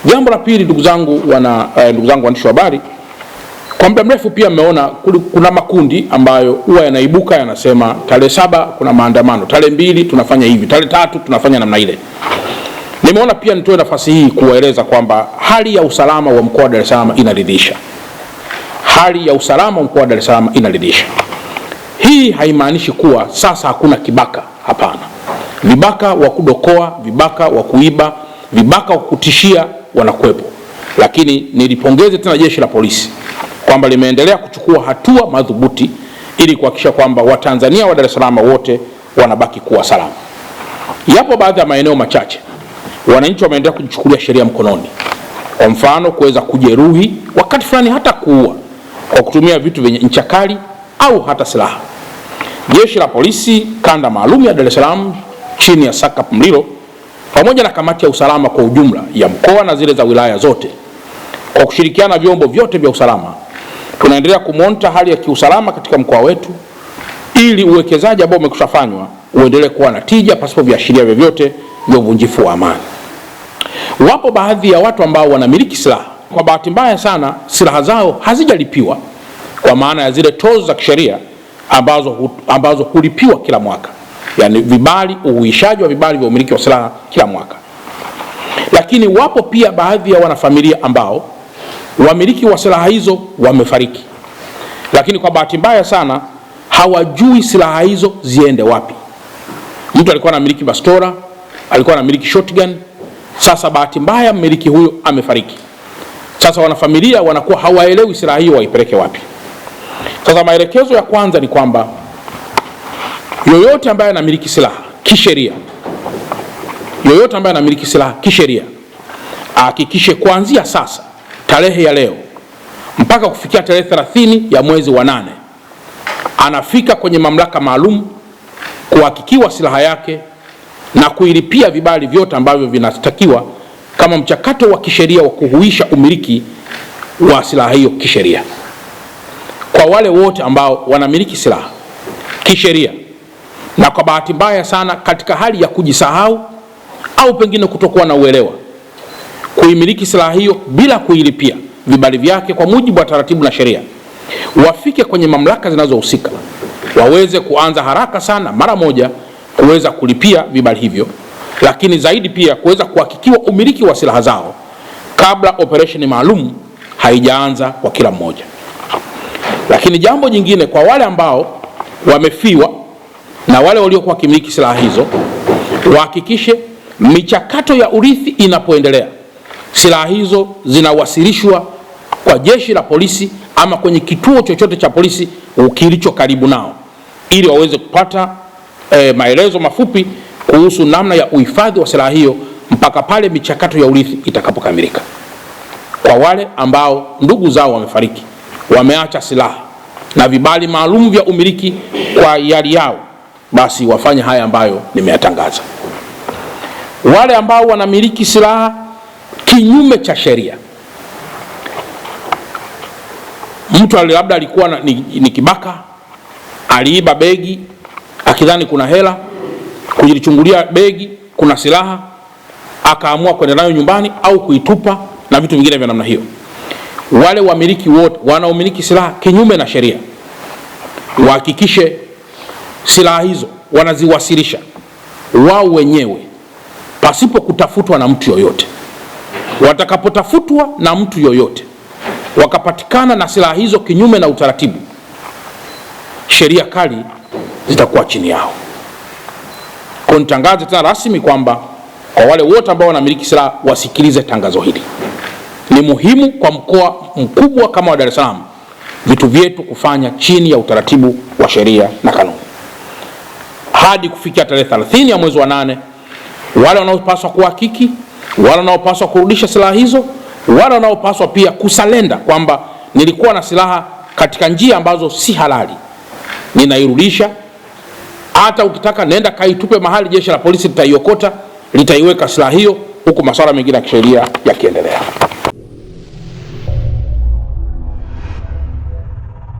Jambo la pili, ndugu zangu waandishi wa habari, kwa muda mrefu pia mmeona kuna makundi ambayo huwa yanaibuka yanasema tarehe 7 kuna maandamano, tarehe 2 tunafanya hivi, tarehe 3 tunafanya namna ile. Nimeona pia nitoe nafasi hii kuwaeleza kwamba hali ya usalama wa mkoa wa Dar es Salaam inaridhisha. Hali ya usalama wa mkoa wa Dar es Salaam inaridhisha. Hii haimaanishi kuwa sasa hakuna kibaka, hapana. Vibaka wa kudokoa, vibaka wa kuiba, vibaka wa kutishia wanakuwepo. Lakini nilipongeze tena jeshi la polisi kwamba limeendelea kuchukua hatua madhubuti ili kuhakikisha kwamba Watanzania wa Dar es Salaam wote wanabaki kuwa salama. Yapo baadhi ya maeneo machache wananchi wameendelea kujichukulia sheria mkononi. Kwa mfano, kuweza kujeruhi, wakati fulani hata kuua kwa kutumia vitu vyenye ncha kali au hata silaha. Jeshi la polisi kanda maalum ya Dar es Salaam chini ya SACP Mlilo pamoja na kamati ya usalama kwa ujumla ya mkoa na zile za wilaya zote, kwa kushirikiana na vyombo vyote vya usalama, tunaendelea kumonita hali ya kiusalama katika mkoa wetu ili uwekezaji ambao umekushafanywa uendelee kuwa na tija pasipo viashiria vyovyote vya uvunjifu wa amani. Wapo baadhi ya watu ambao wanamiliki silaha. Kwa bahati mbaya sana, silaha zao hazijalipiwa kwa maana ya zile tozo za kisheria ambazo hulipiwa kila mwaka. Yani vibali, uhuishaji wa vibali vya umiliki wa silaha kila mwaka. Lakini wapo pia baadhi ya wanafamilia ambao wamiliki wa silaha hizo wamefariki. Lakini kwa bahati mbaya sana hawajui silaha hizo ziende wapi. Mtu alikuwa anamiliki bastola, alikuwa anamiliki shotgun, sasa bahati mbaya mmiliki huyo amefariki. Sasa wanafamilia wanakuwa hawaelewi silaha hiyo waipeleke wapi. Sasa maelekezo ya kwanza ni kwamba yoyote ambaye anamiliki silaha kisheria, ahakikishe kuanzia sasa, tarehe ya leo mpaka kufikia tarehe 30 ya mwezi wa 8, anafika kwenye mamlaka maalum kuhakikiwa silaha yake na kuilipia vibali vyote ambavyo vinatakiwa kama mchakato wa kisheria wa kuhuisha umiliki wa silaha hiyo kisheria. Kwa wale wote ambao wanamiliki silaha kisheria na kwa bahati mbaya sana katika hali ya kujisahau au pengine kutokuwa na uelewa, kuimiliki silaha hiyo bila kuilipia vibali vyake kwa mujibu wa taratibu na sheria, wafike kwenye mamlaka zinazohusika, waweze kuanza haraka sana mara moja kuweza kulipia vibali hivyo, lakini zaidi pia kuweza kuhakikiwa umiliki wa silaha zao kabla operation maalum haijaanza kwa kila mmoja. Lakini jambo jingine, kwa wale ambao wamefiwa na wale waliokuwa wakimiliki silaha hizo, wahakikishe michakato ya urithi inapoendelea, silaha hizo zinawasilishwa kwa jeshi la polisi ama kwenye kituo chochote cha polisi kilicho karibu nao, ili waweze kupata maelezo mafupi kuhusu namna ya uhifadhi wa silaha hiyo mpaka pale michakato ya urithi itakapokamilika. Kwa wale ambao ndugu zao wamefariki, wameacha silaha na vibali maalum vya umiliki kwa hiari yao, basi wafanye haya ambayo nimeyatangaza. Wale ambao wanamiliki silaha kinyume cha sheria, mtu labda alikuwa ni kibaka, aliiba begi akidhani kuna hela, kujilichungulia begi kuna silaha, akaamua kwenda nayo nyumbani au kuitupa na vitu vingine vya namna hiyo. Wale wamiliki wote wanaomiliki silaha kinyume na sheria, wahakikishe silaha hizo wanaziwasilisha wao wenyewe pasipo kutafutwa na mtu yoyote. Watakapotafutwa na mtu yoyote wakapatikana na silaha hizo kinyume na utaratibu, sheria kali zitakuwa chini yao. Kwa nitangaze tena rasmi kwamba kwa wale wote ambao wanamiliki silaha wasikilize tangazo hili. Ni muhimu kwa mkoa mkubwa kama wa Dar es Salaam vitu vyetu kufanya chini ya utaratibu wa sheria na kanuni. Hadi kufikia tarehe 30 ya mwezi wa 8, wale wanaopaswa kuhakiki, wale wanaopaswa kurudisha silaha hizo, wale wanaopaswa pia kusalenda kwamba nilikuwa na silaha katika njia ambazo si halali, ninairudisha. Hata ukitaka nenda kaitupe mahali, jeshi la polisi litaiokota, litaiweka silaha hiyo, huku masuala mengine ya kisheria yakiendelea.